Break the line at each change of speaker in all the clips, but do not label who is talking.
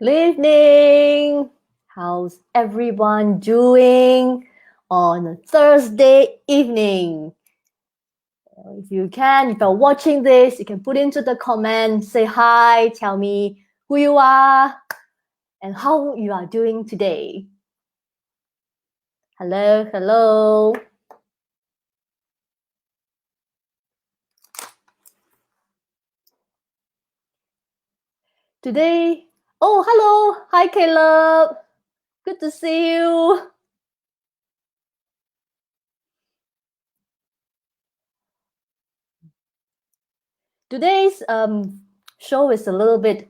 Good evening. How's everyone doing on a Thursday evening? If you're watching this, you can put into the comments, say hi, tell me who you are and how you are doing today. Hello, hello. Today, hello. Hi, Caleb. Good to see you. Today's show is a little bit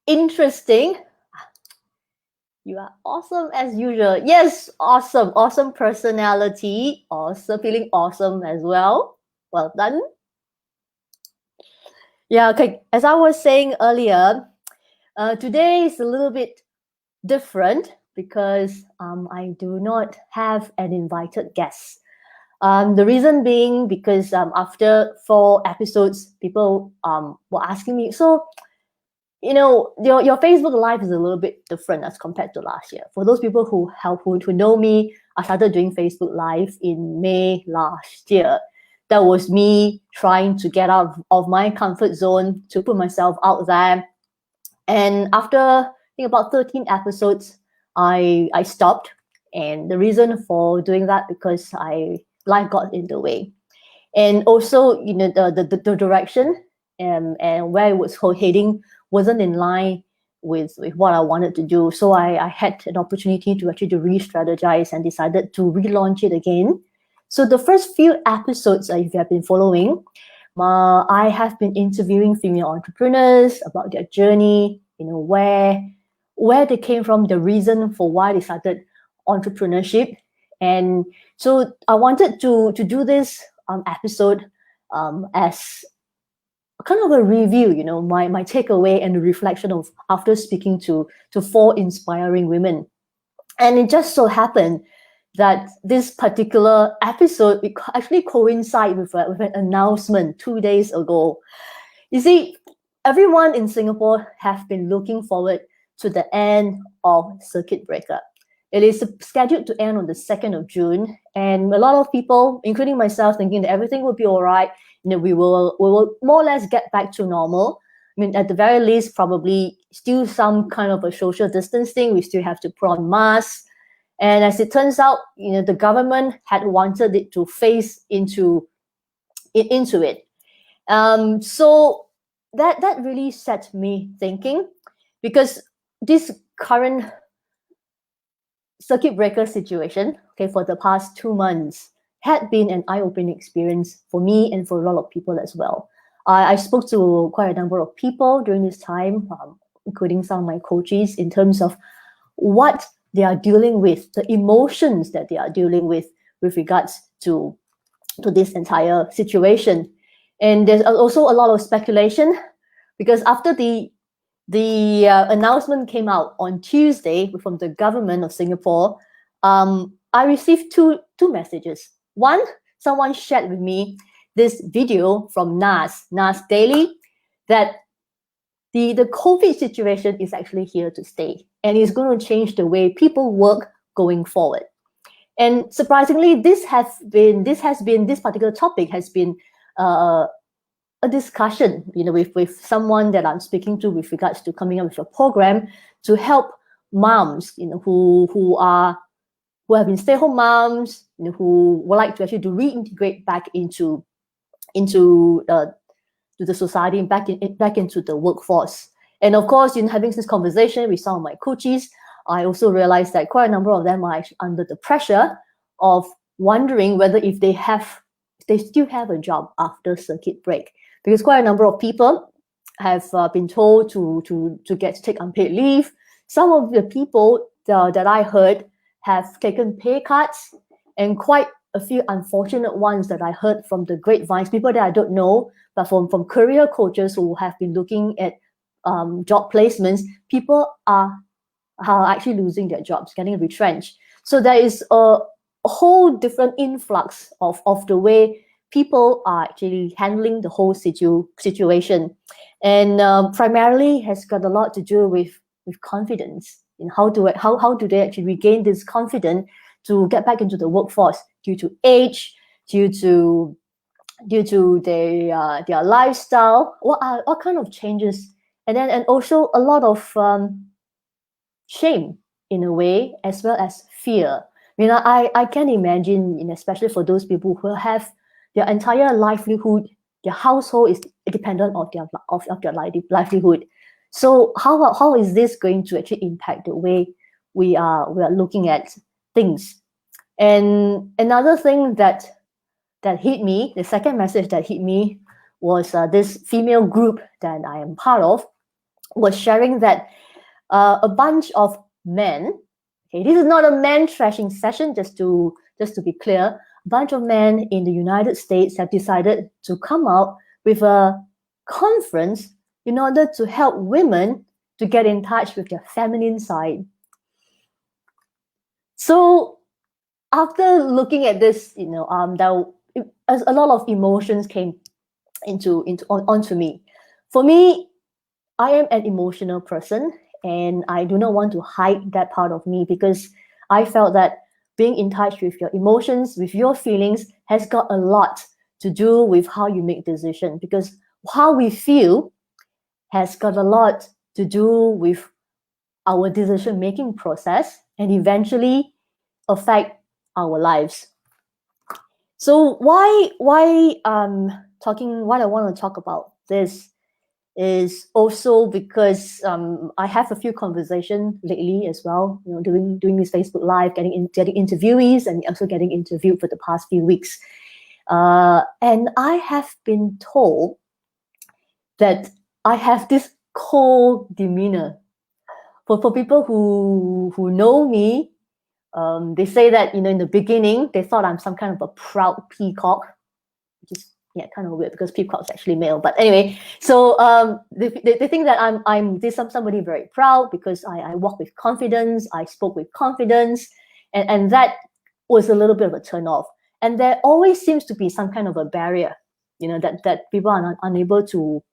interesting. You are awesome as usual. Yes, awesome personality. Also feeling awesome as well. Well done. Yeah, okay. As I was saying earlier, today is a little bit different because I do not have an invited guest. The reason being because after 4 episodes, people were asking me, so your Facebook Live is a little bit different as compared to last year. For those people who know me, I started doing Facebook Live in May last year. That was me trying to get out of my comfort zone, to put myself out there. And after I think about 13 episodes, I stopped. And the reason for doing that, because life got in the way. And also, the direction and where it was heading wasn't in line with what I wanted to do. So I had an opportunity to actually re-strategize and decided to relaunch it again. So the first few episodes, if you have been following, I have been interviewing female entrepreneurs about their journey, where they came from, the reason for why they started entrepreneurship. And so I wanted to do this episode as kind of a review, my takeaway and the reflection of after speaking to 4 inspiring women. And it just so happened that this particular episode actually coincide with an announcement 2 days ago. You see, everyone in Singapore have been looking forward to the end of Circuit Breaker. It is scheduled to end on the 2nd of June, and a lot of people, including myself, thinking that everything will be all right. We will more or less get back to normal. I mean, at the very least, probably still some kind of a social distancing. We still have to put on masks. And as it turns out, the government had wanted it to phase into it. So that really set me thinking, because this current circuit breaker situation, for the past 2 months, had been an eye-opening experience for me and for a lot of people as well. I spoke to quite a number of people during this time, including some of my coaches, in terms of what they are dealing with, the emotions that they are dealing with regards to this entire situation. And there's also a lot of speculation, because after the announcement came out on Tuesday from the government of Singapore, I received two messages. One, someone shared with me this video from NAS Daily, that the COVID situation is actually here to stay, and it's going to change the way people work going forward. And surprisingly, this particular topic has been a discussion, with someone that I'm speaking to with regards to coming up with a program to help moms, who have been stay-at-home moms, who would like to actually to reintegrate back into the society and back into the workforce. And of course, having this conversation with some of my coaches, I also realized that quite a number of them are actually under the pressure of wondering whether if they still have a job after circuit break, because quite a number of people have been told to take unpaid leave. Some of the people that I heard have taken pay cuts, and quite a few unfortunate ones that I heard from the grapevines, people that I don't know, but from career coaches who have been looking at job placements, people are actually losing their jobs, getting retrenched. So there is a whole different influx of the way people are actually handling the whole situation. And primarily has got a lot to do with with confidence. In how do they actually regain this confidence to get back into the workforce due to age, due to their lifestyle? What kind of changes? And also a lot of shame in a way, as well as fear. I can imagine, especially for those people who have their entire livelihood, their household is dependent on their livelihood. So how is this going to actually impact the way we are looking at things? And another thing that hit me, the second message that hit me, was this female group that I am part of was sharing that a bunch of men. Okay, this is not a man trashing session, just to be clear. A bunch of men in the United States have decided to come out with a conference in order to help women to get in touch with their feminine side. So after looking at this, a lot of emotions came onto me. For me, I am an emotional person, and I do not want to hide that part of me, because I felt that being in touch with your emotions, with your feelings, has got a lot to do with how you make decisions, because how we feel has got a lot to do with our decision-making process and eventually affect our lives. So why I want to talk about this is also because I have a few conversations lately as well, doing this Facebook Live, getting interviewees, and also getting interviewed for the past few weeks. And I have been told that I have this cold demeanor. For people who know me, they say that, in the beginning, they thought I'm some kind of a proud peacock, which is kind of weird because peacock's actually male. But anyway, so they think that I'm somebody very proud because I walk with confidence, I spoke with confidence, and that was a little bit of a turn off. And there always seems to be some kind of a barrier, that people are unable to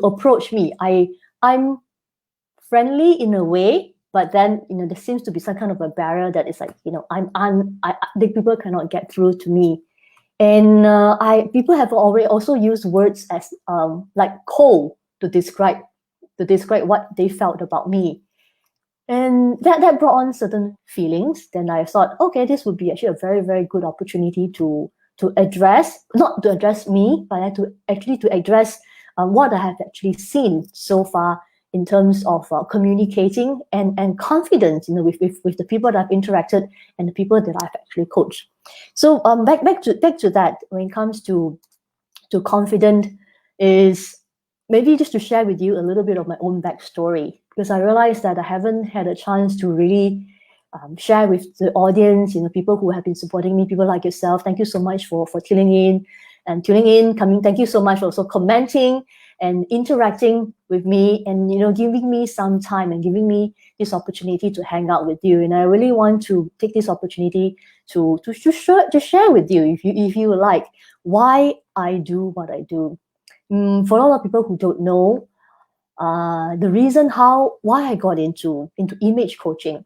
approach me. I'm friendly in a way, but then there seems to be some kind of a barrier that is like, the people cannot get through to me. And people have already also used words as like cold to describe what they felt about me, and that brought on certain feelings. Then I thought, okay, this would be actually a very, very good opportunity to address, not to address me, but to address what I have actually seen so far in terms of communicating and confidence, with the people that I've interacted and the people that I've actually coached. So back to that, when it comes to confidence, is maybe just to share with you a little bit of my own backstory, because I realized that I haven't had a chance to really share with the audience, people who have been supporting me, people like yourself. Thank you so much for tuning in, coming. Thank you so much for also commenting and interacting with me, and giving me some time and giving me this opportunity to hang out with you. And I really want to take this opportunity to share with you, if you like, why I do what I do. For a lot of people who don't know, the reason why I got into image coaching.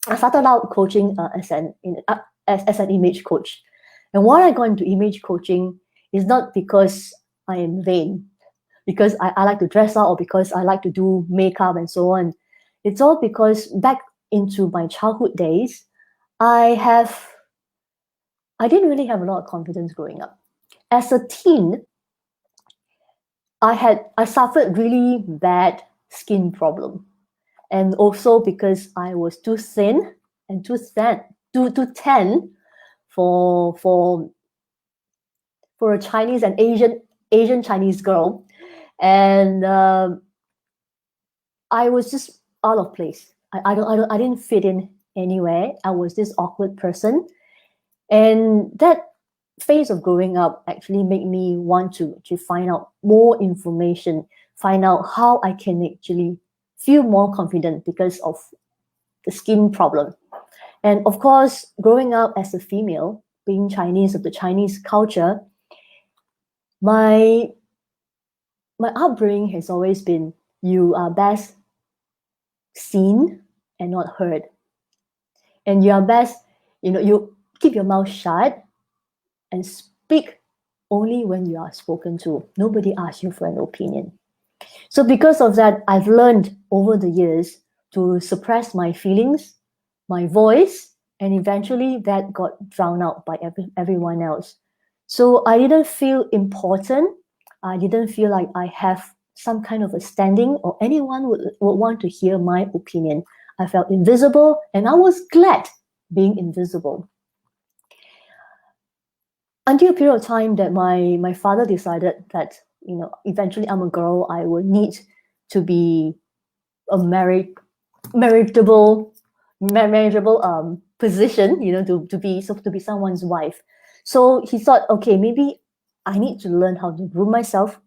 I started out coaching as an image coach, and why I got into image coaching is not because I am vain, because I like to dress up, or because I like to do makeup and so on. It's all because back into my childhood days, I didn't really have a lot of confidence growing up. As a teen, I suffered really bad skin problem, and also because I was too thin and too tan for a Chinese and Asian Chinese girl, and I was just out of place. I didn't fit in anywhere. I was this awkward person, and that phase of growing up actually made me want to find out more information, find out how I can actually feel more confident because of the skin problem. And of course, growing up as a female, being Chinese, of the Chinese culture, my upbringing has always been, you are best seen and not heard. And you are best, you keep your mouth shut and speak only when you are spoken to. Nobody asks you for an opinion. So because of that, I've learned over the years to suppress my feelings, my voice, and eventually that got drowned out by everyone else. So I didn't feel important. I didn't feel like I have some kind of a standing or anyone would want to hear my opinion. I felt invisible and I was glad being invisible. Until a period of time that my father decided that, eventually I'm a girl, I would need to be a marriageable position, to be someone's wife. So he thought, okay, maybe I need to learn how to groom myself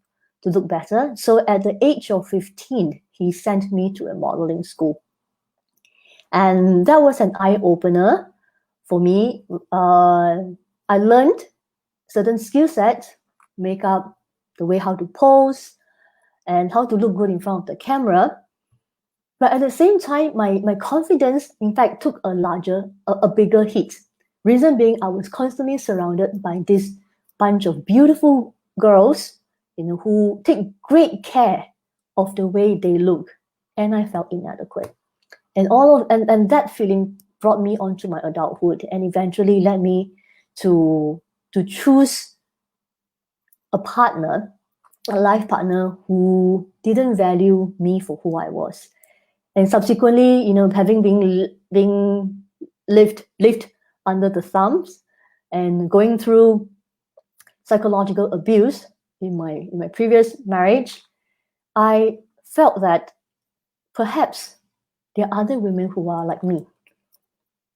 to look better. So at the age of 15, he sent me to a modeling school. And that was an eye-opener for me. I learned certain skill sets, makeup, the way how to pose, and how to look good in front of the camera. But at the same time, my confidence, in fact, took a bigger hit. Reason being, I was constantly surrounded by this bunch of beautiful girls, who take great care of the way they look, and I felt inadequate. And that feeling brought me onto my adulthood and eventually led me to choose a partner, a life partner who didn't value me for who I was. And subsequently, having been lived under the thumbs and going through psychological abuse in my previous marriage, I felt that perhaps there are other women who are like me.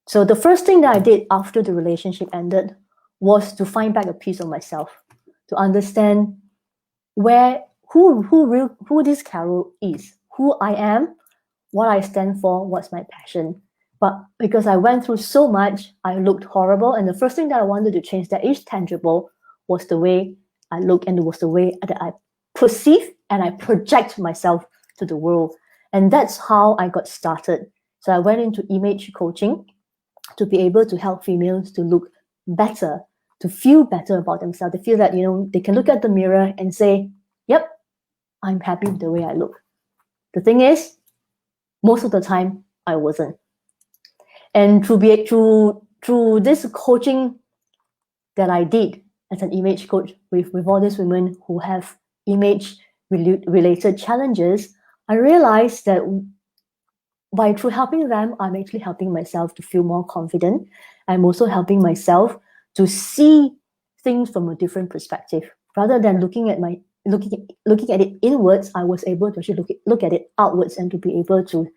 So the first thing that I did after the relationship ended was to find back a piece of myself, to understand who this Carol is, who I am, what I stand for, what's my passion. But because I went through so much, I looked horrible. And the first thing that I wanted to change that is tangible was the way I look, and it was the way that I perceive and I project myself to the world. And that's how I got started. So I went into image coaching to be able to help females to look better, to feel better about themselves. They feel that, they can look at the mirror and say, yep, I'm happy with the way I look. The thing is, most of the time, I wasn't. And through this coaching that I did as an image coach with all these women who have image related challenges, I realized that through helping them, I'm actually helping myself to feel more confident. I'm also helping myself to see things from a different perspective. Rather than looking at it inwards, I was able to actually look at it outwards and to be able to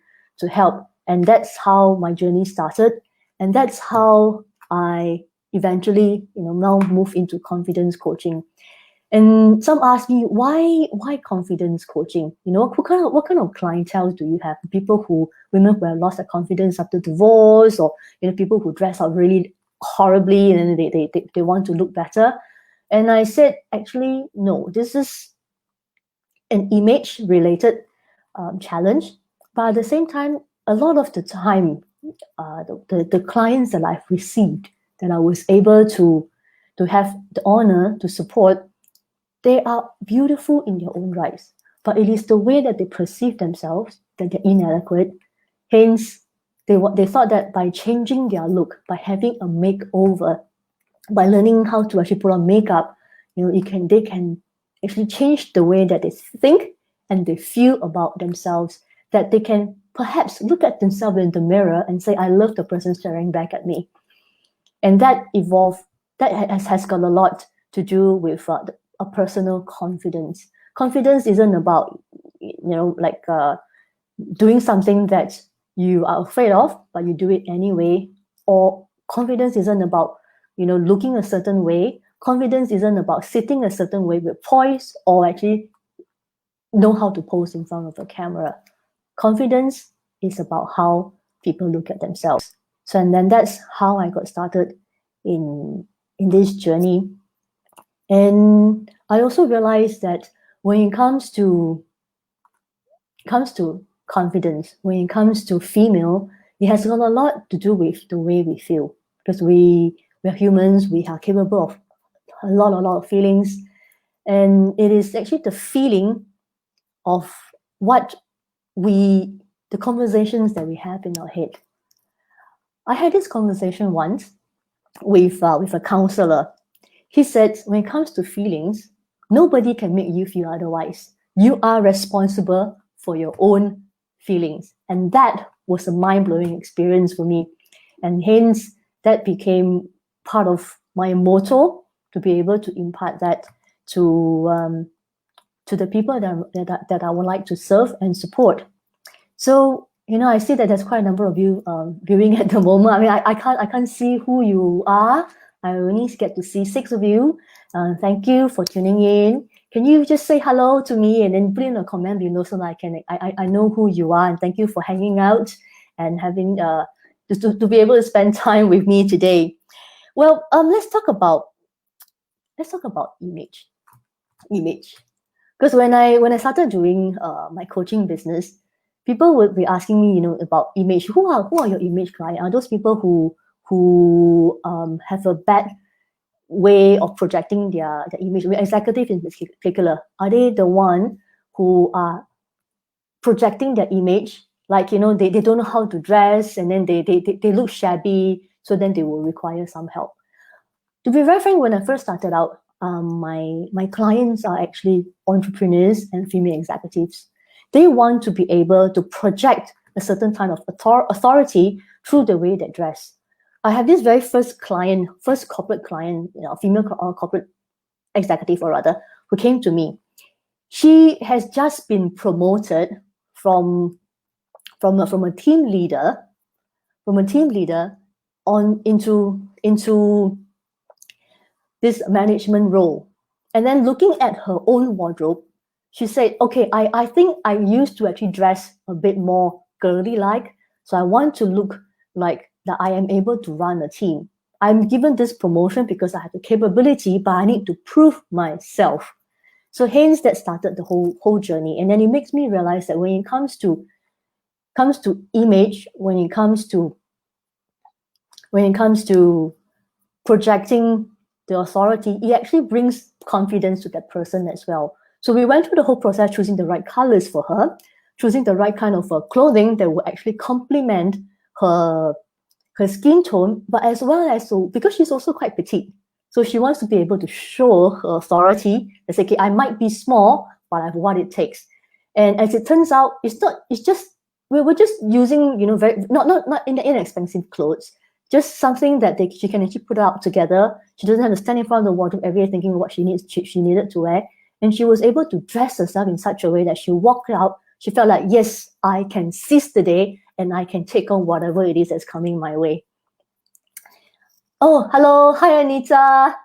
help. And that's how my journey started. And that's how I eventually, now move into confidence coaching. And some ask me, why confidence coaching? What kind of clientele do you have? Women who have lost their confidence after divorce, or people who dress up really horribly and they want to look better. And I said, actually, no, this is an image related challenge. But at the same time, a lot of the time, the clients that I've received, that I was able to have the honor to support, they are beautiful in their own rights, but it is the way that they perceive themselves that they're inadequate. Hence, they thought that by changing their look, by having a makeover, by learning how to actually put on makeup, they can actually change the way that they think and they feel about themselves, that they can perhaps look at themselves in the mirror and say, I love the person staring back at me. And that has got a lot to do with a personal confidence. Confidence isn't about, doing something that you are afraid of, but you do it anyway. Or confidence isn't about, looking a certain way. Confidence isn't about sitting a certain way with poise or actually know how to pose in front of a camera. Confidence is about how people look at themselves. So, and then that's how I got started in this journey. And I also realized that when it comes to confidence. When it comes to female, it has got a lot to do with the way we feel, because we are humans. We are capable of a lot of feelings, and it is actually the feeling of the conversations that we have in our head. I had this conversation once with a counselor. He said, when it comes to feelings, nobody can make you feel otherwise. You are responsible for your own feelings. And that was a mind-blowing experience for me. And hence, that became part of my motto, to be able to impart that to the people that I would like to serve and support. So, I see that there's quite a number of you viewing at the moment. I mean, I can't see who you are. I only get to see 6 of you. Thank you for tuning in. Can you just say hello to me and then put in a comment below so that I know who you are, and thank you for hanging out and having to be able to spend time with me today. Well, let's talk about image. Because when I started doing my coaching business, people would be asking me, about image. Who are your image clients? Are those people who have a bad way of projecting their image? Executive in particular, are they the one who are projecting their image? Like, they don't know how to dress, and then they look shabby, so then they will require some help. To be very frank, when I first started out, my clients are actually entrepreneurs and female executives. They want to be able to project a certain kind of authority through the way they dress. I have this very first corporate client, female corporate executive, or rather, who came to me. She has just been promoted from a team leader on into this management role. And then looking at her own wardrobe, she said, okay, I think I used to actually dress a bit more girly-like, so I want to look like that I am able to run a team. I'm given this promotion because I have the capability, but I need to prove myself. So hence that started the whole journey. And then it makes me realize that when it comes to image, when it comes to projecting the authority, it actually brings confidence to that person as well. So we went through the whole process, choosing the right colors for her, choosing the right kind of clothing that will actually complement her skin tone, but as well as, so because she's also quite petite, so she wants to be able to show her authority and say, okay, I might be small, but I have what it takes. And as it turns out, we're just using, very not inexpensive clothes, just something that she can actually put out together. She doesn't have to stand in front of the wardrobe every day thinking what she needed to wear. And she was able to dress herself in such a way that she walked out, she felt like, yes, I can seize the day and I can take on whatever it is that's coming my way. Oh, hello. Hi, Anita.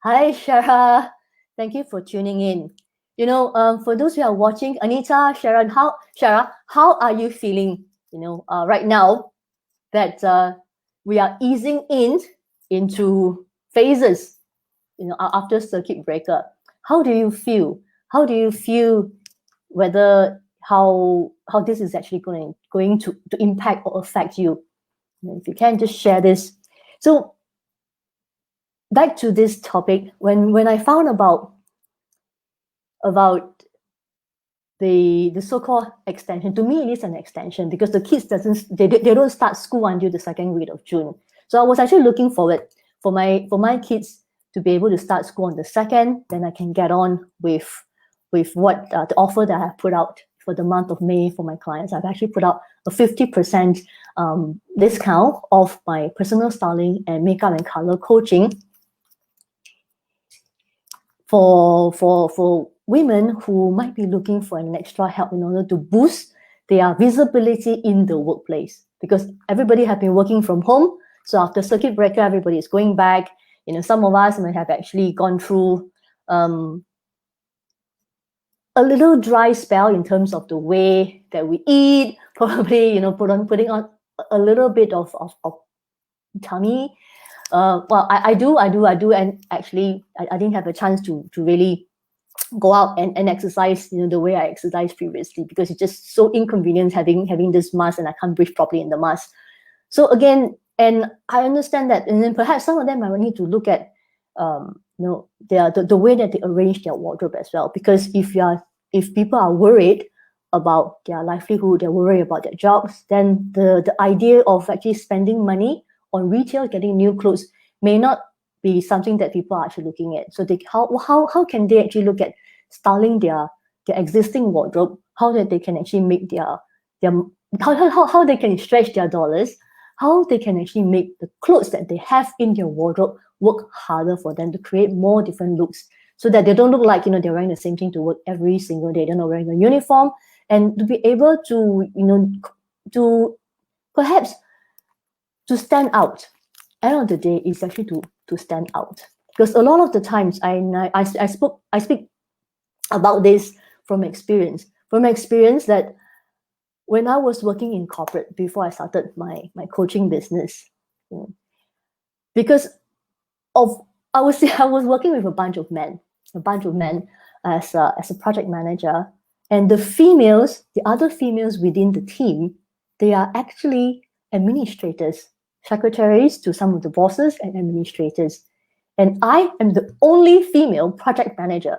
Hi, Shara. Thank you for tuning in. For those who are watching, Anita, Shara, how are you feeling, right now that we are easing into phases, after circuit breaker? How do you feel? How do you feel whether how this is actually going to impact or affect you? If you can just share this. So back to this topic, when I found about the so-called extension, to me it is an extension because the kids they don't start school until the second week of June. So I was actually looking forward for my kids to be able to start school on the 2nd, then I can get on with what the offer that I have put out for the month of May for my clients. I've actually put out a 50% discount off my personal styling and makeup and color coaching for women who might be looking for an extra help in order to boost their visibility in the workplace, because everybody have been working from home. So after circuit breaker, everybody is going back. Some of us may have actually gone through a little dry spell in terms of the way that we eat, probably, putting on a little bit of tummy. Well, I do, and actually I didn't have a chance to really go out and exercise, the way I exercised previously, because it's just so inconvenient having this mask, and I can't breathe properly in the mask. So again, and I understand that, and then perhaps some of them I will need to look at, the way that they arrange their wardrobe as well. Because if people are worried about their livelihood, they're worried about their jobs, then the idea of actually spending money on retail, getting new clothes, may not be something that people are actually looking at. So how can they actually look at styling their existing wardrobe, how that they can actually make their how they can stretch their dollars, how they can actually make the clothes that they have in their wardrobe work harder for them to create more different looks, so that they don't look like they're wearing the same thing to work every single day. They're not wearing a uniform, and to be able to to perhaps to stand out. End of the day is actually to stand out, because a lot of the times I speak about this from experience that when I was working in corporate before I started my coaching business, because I was working with a bunch of men as a project manager, and the other females within the team, they are actually administrators, secretaries to some of the bosses and administrators, and I am the only female project manager.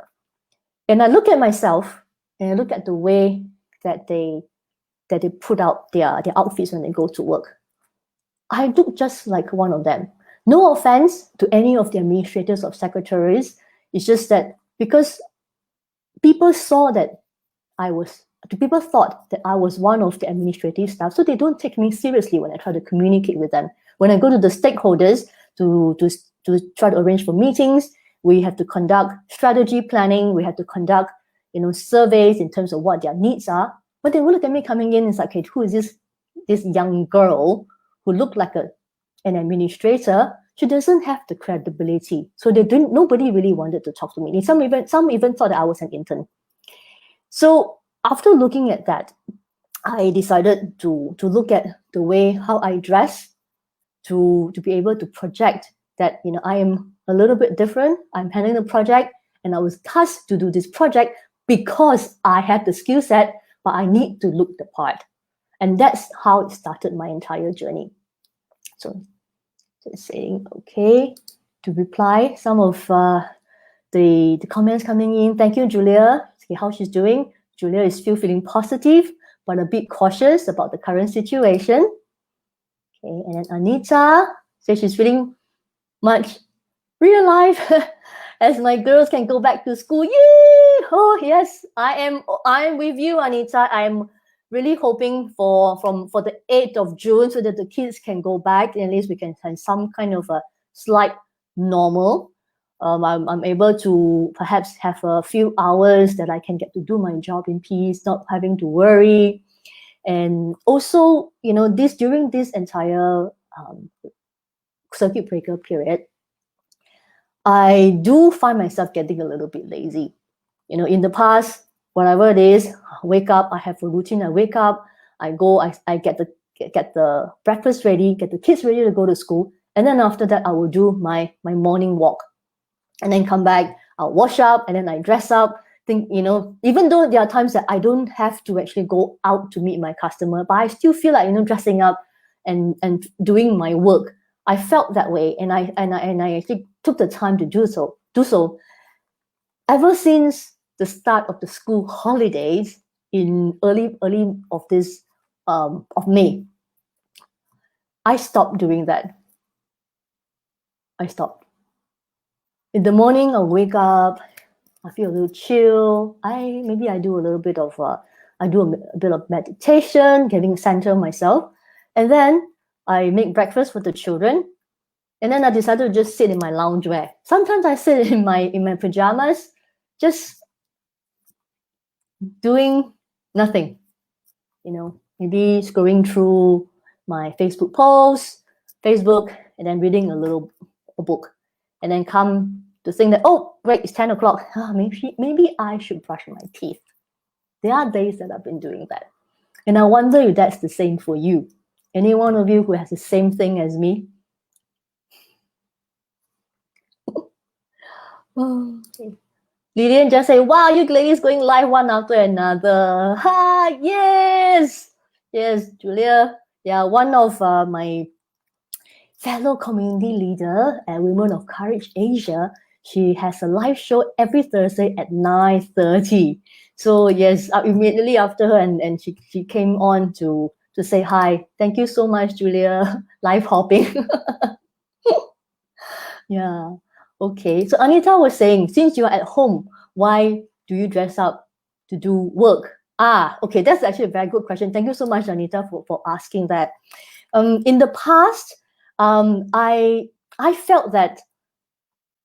And I look at myself, and I look at the way that they put out their outfits when they go to work. I look just like one of them. No offense to any of the administrators or secretaries. It's just that because people thought that I was one of the administrative staff, so they don't take me seriously when I try to communicate with them. When I go to the stakeholders to try to arrange for meetings, we have to conduct strategy planning, we have to conduct surveys in terms of what their needs are. But they will look at me coming in and it's like, okay, who is this young girl who looked like an administrator? She doesn't have the credibility. So nobody really wanted to talk to me. Some even thought that I was an intern. So after looking at that, I decided to look at the way how I dress, to be able to project that I am a little bit different. I'm handling the project, and I was tasked to do this project because I have the skill set, but I need to look the part. And that's how it started my entire journey. So just saying okay to reply some of the comments coming in. Thank you, Julia. See how she's doing. Julia is still feeling positive, but a bit cautious about the current situation. Okay, and then Anita says she's feeling much real life as my girls can go back to school. Yay! Oh yes, I am with you, Anita. I'm really hoping for the 8th of June so that the kids can go back, and at least we can have some kind of a slight normal. I'm able to perhaps have a few hours that I can get to do my job in peace, not having to worry. And also, during this entire circuit breaker period, I do find myself getting a little bit lazy. In the past, whatever it is, wake up, I have a routine. I wake up, I go, I get the breakfast ready, get the kids ready to go to school, and then after that, I will do my morning walk, and then come back, I'll wash up, and then I dress up. Even though there are times that I don't have to actually go out to meet my customer, but I still feel like dressing up and doing my work. I felt that way, and I actually took the time to do so. Ever since the start of the school holidays in early of this of May, I stopped doing that. I stopped. In the morning, I'll wake up, I feel a little chill. I do a little bit of a bit of meditation, getting center myself, and then I make breakfast for the children, and then I decided to just sit in my loungewear. Sometimes I sit in my pajamas, just doing nothing. Maybe scrolling through my Facebook posts, and then reading a book, and then come to think that, oh, great, it's 10 o'clock. Maybe I should brush my teeth. There are days that I've been doing that. And I wonder if that's the same for you. Any one of you who has the same thing as me? Okay. Lillian just say, wow, you ladies going live one after another. Ha, yes. Yes, Julia. Yeah, one of my fellow community leader at Women of Courage Asia. She has a live show every Thursday at 9:30. So yes, immediately after her, and she came on to say hi. Thank you so much, Julia. Live hopping. Yeah. Okay. So Anita was saying, since you're at home, why do you dress up to do work? Ah, okay. That's actually a very good question. Thank you so much, Anita, for asking that. In the past, I felt that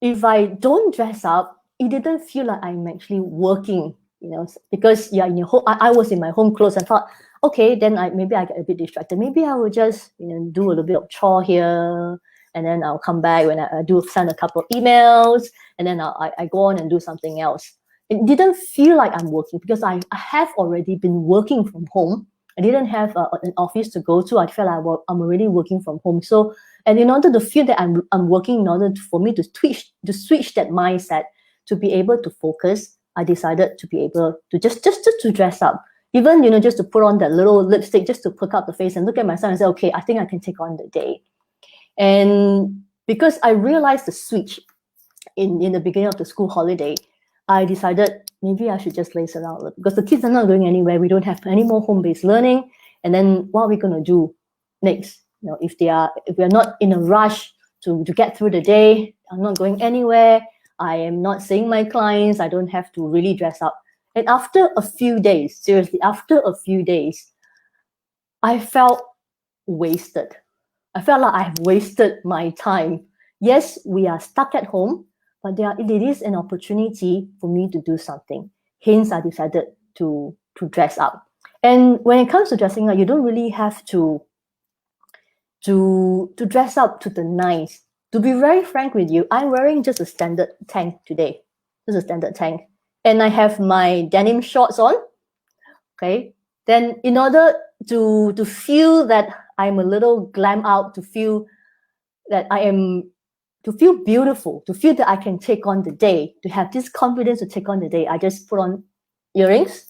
if I don't dress up, it didn't feel like I'm actually working, because you're in your home. I was in my home clothes. I thought, okay, then maybe I get a bit distracted. Maybe I will just do a little bit of chore here, and then I'll come back when I do send a couple of emails, and then I go on and do something else. It didn't feel like I'm working because I have already been working from home. I didn't have an office to go to. I felt like I'm already working from home. So, and in order to feel that I'm working, in order for me to switch that mindset, to be able to focus, I decided to be able to just to dress up. Even just to put on that little lipstick, just to perk up the face and look at myself and say, okay, I think I can take on the day. And because I realized the switch in the beginning of the school holiday, I decided maybe I should just lace around a little, because the kids are not going anywhere. We don't have any more home-based learning. And then what are we going to do next? If we're not in a rush to get through the day, I'm not going anywhere. I am not seeing my clients. I don't have to really dress up. And after a few days, seriously, after a few days, I felt wasted. I felt like I've wasted my time. Yes, we are stuck at home, but it is an opportunity for me to do something. Hence, I decided to dress up. And when it comes to dressing up, you don't really have to dress up to the nines. To be very frank with you, I'm wearing just a standard tank today. Just a standard tank. And I have my denim shorts on. Okay. Then in order to feel that I'm a little glam out, to feel that to feel beautiful, to feel that I can take on the day, to have this confidence to take on the day, I just put on earrings.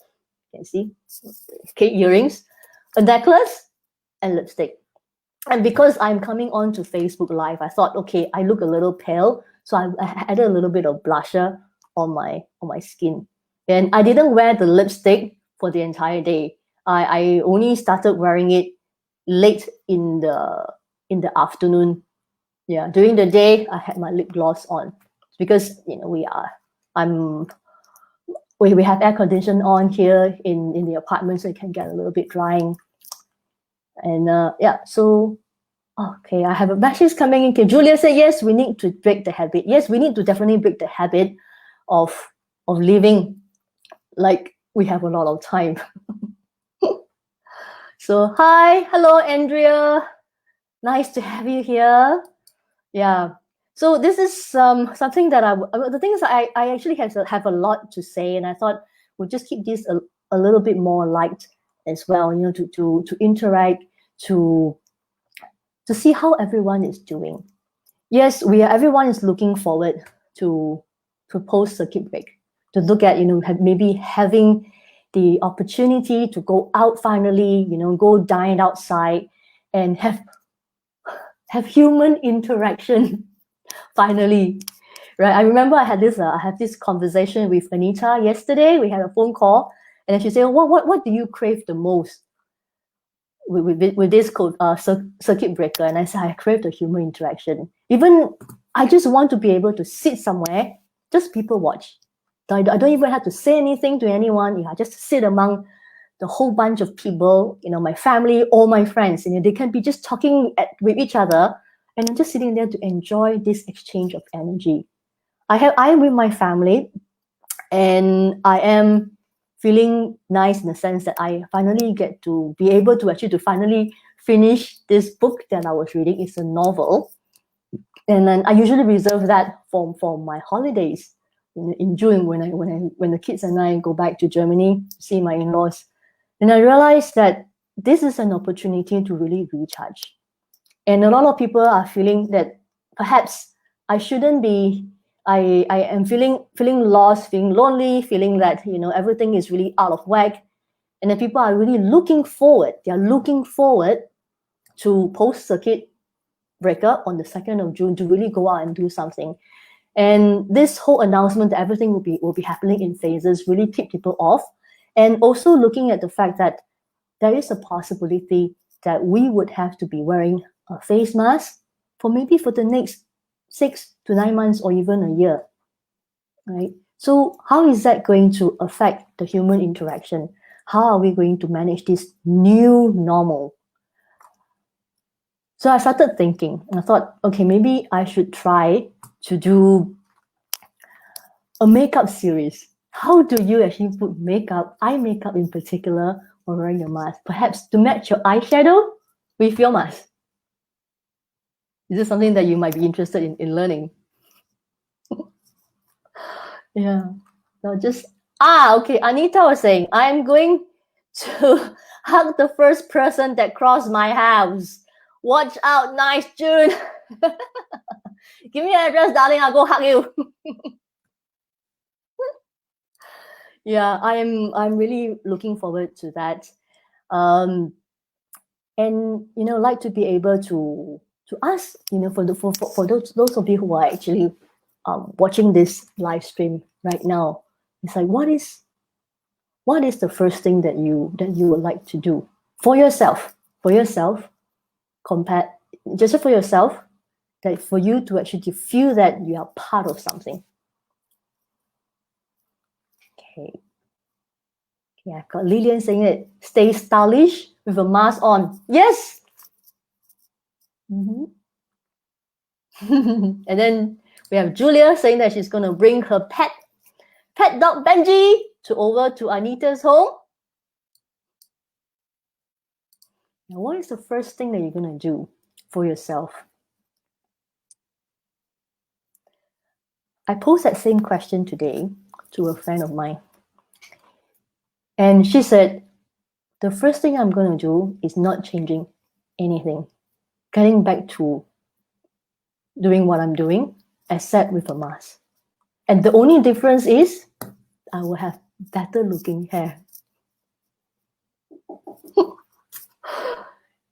You can see, okay, earrings, a necklace, and lipstick. And because I'm coming on to Facebook Live, I thought, okay, I look a little pale, so I added a little bit of blusher on my skin. And I didn't wear the lipstick for the entire day. I only started wearing it late in the afternoon. Yeah, during the day I had my lip gloss on, because we have air condition on here in the apartment, so it can get a little bit drying. And yeah, so okay, I have a message coming in. Okay, Julia said, yes, we need to break the habit. Yes, we need to definitely break the habit of living like we have a lot of time. So hello Andrea, nice to have you here. Yeah, so this is something that the thing is, I actually have a lot to say, and I thought we'll just keep this a little bit more light as well, to interact, to see how everyone is doing. Yes, everyone is looking forward to post circuit break, to look at maybe having the opportunity to go out finally, go dine outside and have human interaction finally, right? I remember I had this conversation with Anita yesterday. We had a phone call, and then she said, what do you crave the most with this circuit breaker? And I said, I crave the human interaction. Even I just want to be able to sit somewhere, just people watch. I don't even have to say anything to anyone. I just sit among the whole bunch of people, my family or my friends, they can be just talking with each other, and I'm just sitting there to enjoy this exchange of energy. I am with my family, and I am feeling nice in the sense that I finally get to be able to actually to finally finish this book that I was reading. It's a novel, and then I usually reserve that for my holidays in June, when the kids and I go back to Germany to see my in-laws. And I realized that this is an opportunity to really recharge. And a lot of people are feeling that perhaps I shouldn't be I am feeling lost, feeling lonely, feeling that, you know, everything is really out of whack. And then people are really looking forward. They are looking forward to post-circuit breaker on the 2nd of June to really go out and do something. And this whole announcement that everything will be happening in phases really tipped people off. And also looking at the fact that there is a possibility that we would have to be wearing a face mask for maybe for the next 6 to 9 months or even a year, right? So how is that going to affect the human interaction? How are we going to manage this new normal? So I started thinking, I thought, okay, maybe I should try to do a makeup series. How do you actually put makeup, eye makeup in particular, or wearing your mask? Perhaps to match your eyeshadow with your mask. Is this something that you might be interested in learning? Yeah. So just, okay. Anita was saying, I'm going to hug the first person that crossed my house. Watch out, nice June. Give me your address, darling. I'll go hug you. Yeah, I'm really looking forward to that. And you know, like to be able to ask, you know, for those of you who are actually watching this live stream right now, it's like, what is the first thing that you would like to do for yourself, compared just for yourself, that for you to actually feel that you are part of something. Okay. Yeah, got Lillian saying it. Stay stylish with a mask on. Yes. And then we have Julia saying that she's going to bring her pet dog Benji over to Anita's home. Now, what is the first thing that you're going to do for yourself? I posed that same question today to a friend of mine. And she said, the first thing I'm going to do is not changing anything. Getting back to doing what I'm doing, except with a mask. And the only difference is I will have better looking hair.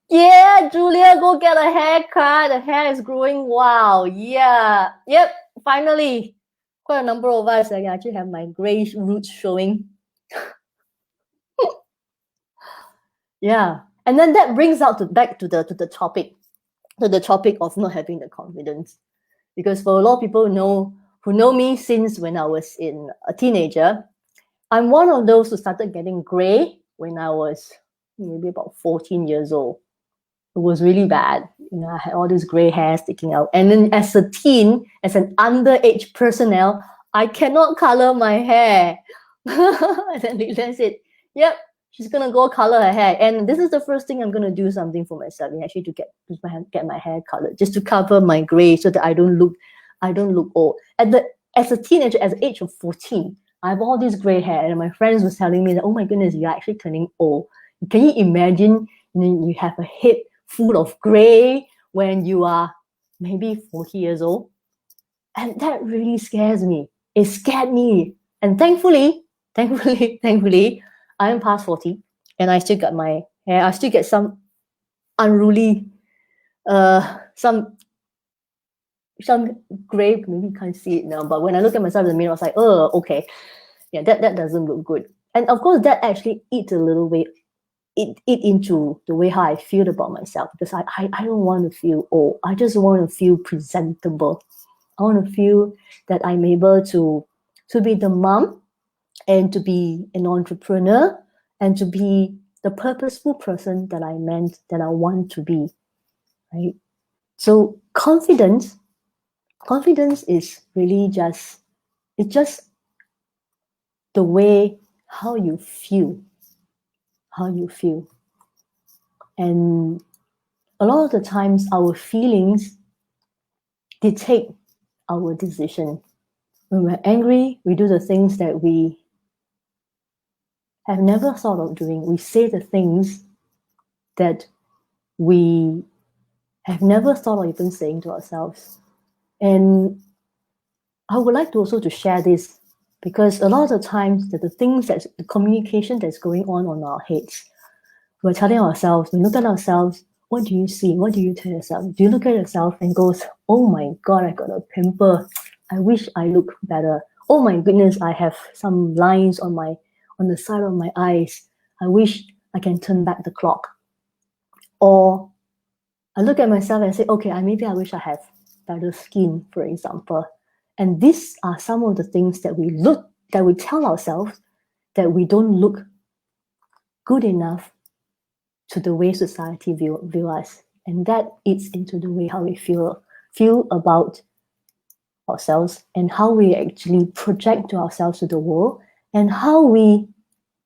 Yeah, Julia, go get a haircut. The hair is growing. Wow. Yeah. Yep. Finally, quite a number of us I actually have my gray roots showing. Yeah. And then that brings out back to the topic of not having the confidence. Because for a lot of people who know me since when I was a teenager, I'm one of those who started getting gray when I was maybe about 14 years old. It was really bad. You know, I had all this gray hair sticking out. And then as a teen, as an underage personnel, I cannot color my hair. And then Lilian said, yep, she's going to go color her hair. And this is the first thing I'm going to do something for myself, actually to get my hair colored, just to cover my gray so that I don't look old. As a teenager, at the age of 14, I have all this gray hair, and my friends was telling me that, oh my goodness, you're actually turning old. Can you imagine, you have a head full of gray when you are maybe 40 years old? And that really scares me. It scared me. And thankfully, I'm past 40 and I still got my hair. I still get some unruly, some gray. Maybe you can't see it now, but when I look at myself in the mirror, I was like, oh, okay. Yeah, that doesn't look good. And of course, that actually eats a little bit into the way how I feel about myself, because I don't want to feel old. I just want to feel presentable. I want to feel that I'm able to be the mom, and to be an entrepreneur, and to be the purposeful person that I want to be, right? So confidence is really just the way how you feel. And a lot of the times our feelings dictate our decision. When we're angry, we do the things that we have never thought of doing. We say the things that we have never thought of even saying to ourselves. And I would like to also to share this, because a lot of the times that the things that the communication that's going on our heads, we're telling ourselves, we look at ourselves, what do you see? What do you tell yourself? Do you look at yourself and goes, oh my God, I got a pimple. I wish I look better. Oh my goodness, I have some lines on the side of my eyes. I wish I can turn back the clock. Or I look at myself and say, okay, maybe I wish I have better skin, for example. And these are some of the things that we tell ourselves that we don't look good enough to the way society view us. And that eats into the way how we feel about ourselves, and how we actually project to ourselves to the world, and how we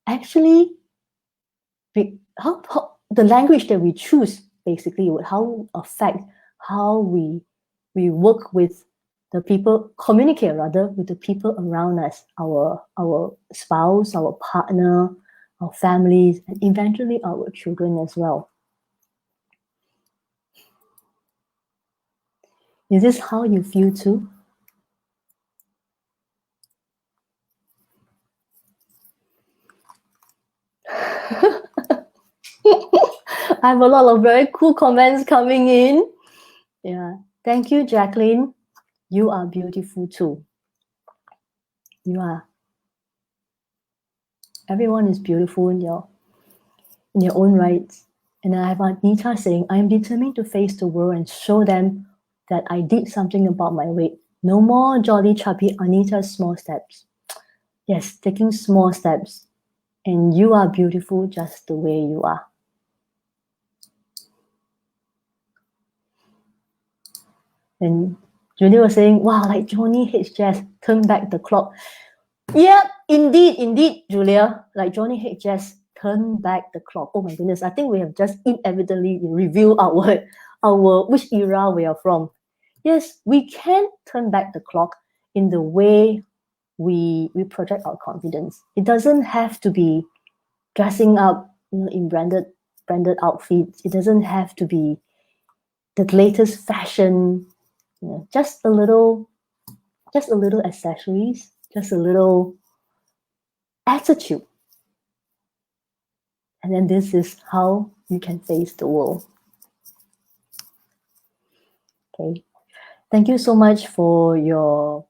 actually how the language that we choose basically would how affect how we work with the people, communicate rather with the people around us, our spouse, our partner, our families, and eventually our children as well. Is this how you feel too? I have a lot of very cool comments coming in. Yeah. Thank you, Jacqueline. You are beautiful too. You are. Everyone is beautiful in your own rights. And I have Anita saying, I am determined to face the world and show them that I did something about my weight. No more jolly chubby Anita's small steps. Yes, taking small steps. And you are beautiful just the way you are. And Julie was saying, wow, like Johnny hates jazz, turn back the clock. Yeah, indeed, Julia. Like Johnny hates jazz, turn back the clock. Oh my goodness, I think we have just inevitably revealed our which era we are from. Yes, we can turn back the clock in the way we project our confidence. It doesn't have to be dressing up, in branded outfits. It doesn't have to be the latest fashion. Just a little accessories, just a little attitude. And then this is how you can face the world. Okay. Thank you so much for your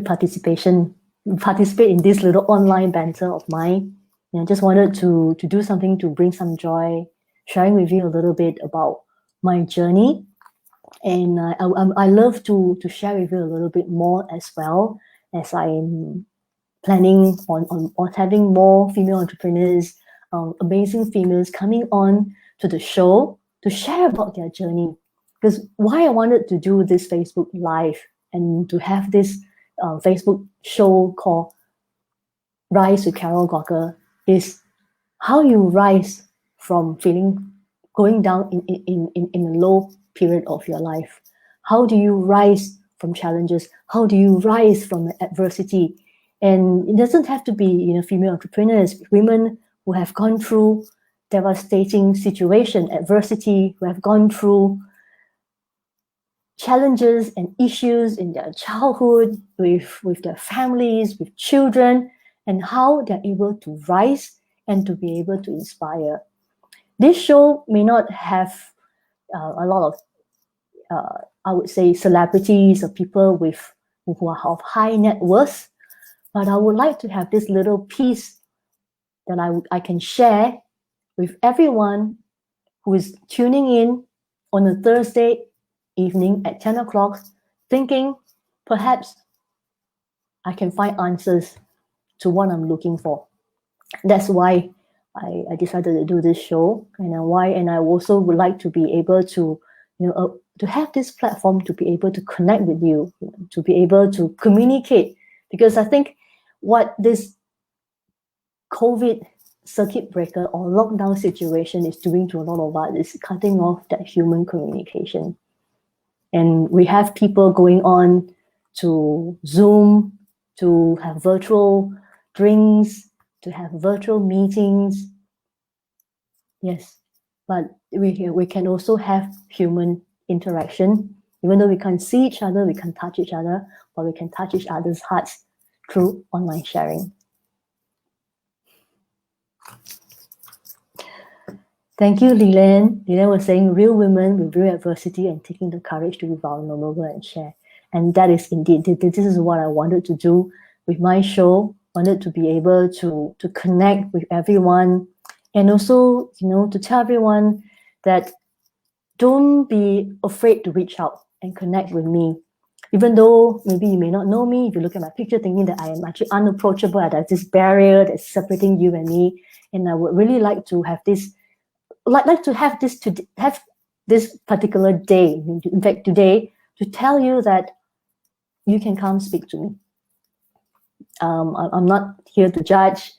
participation. Participate in this little online banter of mine. And I just wanted to do something to bring some joy, sharing with you a little bit about my journey. And I love to share with you a little bit more as well, as I'm planning on having more female entrepreneurs, amazing females coming on to the show to share about their journey. Because why I wanted to do this Facebook Live and to have this Facebook show called Rise with Carol Gockel is how you rise from going down in a low period of your life. How do you rise from challenges? How do you rise from adversity? And it doesn't have to be, female entrepreneurs, women who have gone through devastating situation, adversity, who have gone through challenges and issues in their childhood with their families, with children, and how they're able to rise and to be able to inspire. This show may not have a lot of, I would say, celebrities or people who are of high net worth, but I would like to have this little piece that I can share with everyone who is tuning in on a Thursday evening at 10 o'clock, thinking perhaps I can find answers to what I'm looking for. That's why I decided to do this show, and I also would like to be able to, to have this platform to be able to connect with you, to be able to communicate, because I think what this COVID circuit breaker or lockdown situation is doing to a lot of us is cutting off that human communication. And we have people going on to Zoom, to have virtual drinks, to have virtual meetings. Yes, but we can also have human interaction. Even though we can't see each other, we can't touch each other, but we can touch each other's hearts through online sharing. Thank you, Lilian. Lilian was saying, real women with real adversity and taking the courage to be vulnerable and share. And that is indeed, this is what I wanted to do with my show. Wanted to be able to connect with everyone, and also, to tell everyone that don't be afraid to reach out and connect with me. Even though maybe you may not know me, if you look at my picture thinking that I am actually unapproachable, there's this barrier that's separating you and me, and I would really like to have this particular day, in fact today, to tell you that you can come speak to me. I'm not here to judge,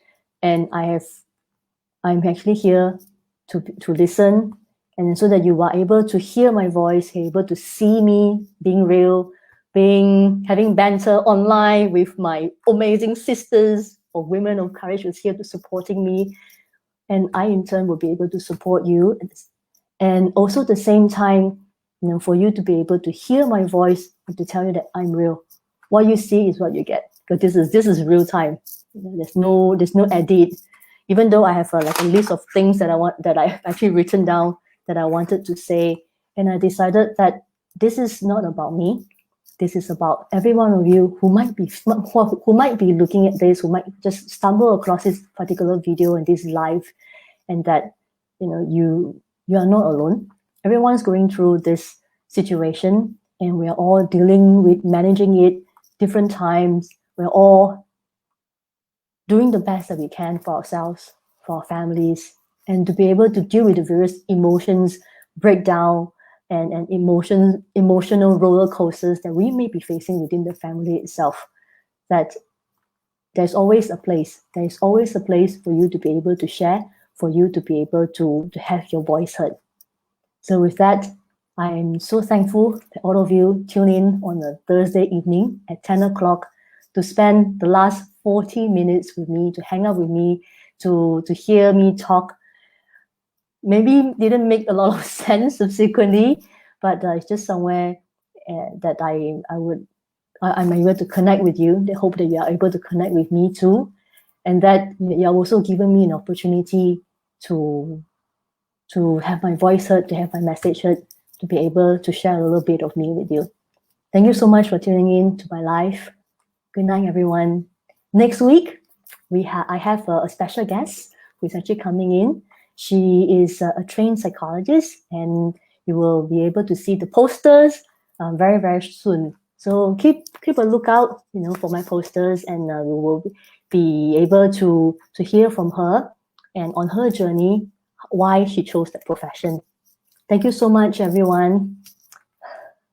and I'm actually here to listen, and so that you are able to hear my voice, able to see me being real, having banter online with my amazing sisters or women of courage who's here to supporting me, and I in turn will be able to support you, and also at the same time, for you to be able to hear my voice and to tell you that I'm real. What you see is what you get, because this is real time. There's no edit. Even though I have a list of things that I've actually written down that I wanted to say, and I decided that this is not about me. This is about every one of you who might be looking at this, who might just stumble across this particular video and this live, and that you are not alone. Everyone's going through this situation, and we are all dealing with managing it different times. We're all doing the best that we can for ourselves, for our families, and to be able to deal with the various emotions, breakdown, and emotional roller coasters that we may be facing within the family itself. That there's always a place. There's always a place for you to be able to share, for you to be able to have your voice heard. So with that, I am so thankful that all of you tune in on a Thursday evening at 10 o'clock to spend the last 40 minutes with me, to hang out with me, to hear me talk. Maybe didn't make a lot of sense subsequently, but it's just somewhere that I'm able to connect with you. I hope that you are able to connect with me too, and that you are also giving me an opportunity to have my voice heard, to have my message heard, to be able to share a little bit of me with you. Thank you so much for tuning in to my live. Good night, everyone. Next week, I have a special guest who's actually coming in. She is a trained psychologist, and you will be able to see the posters very, very soon. So keep a lookout, for my posters, and we will be able to hear from her and on her journey, why she chose that profession. Thank you so much, everyone.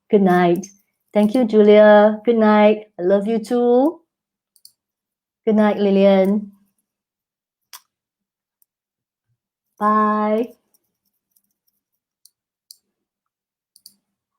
Good night. Thank you, Julia. Good night. I love you too. Good night, Lillian. Bye.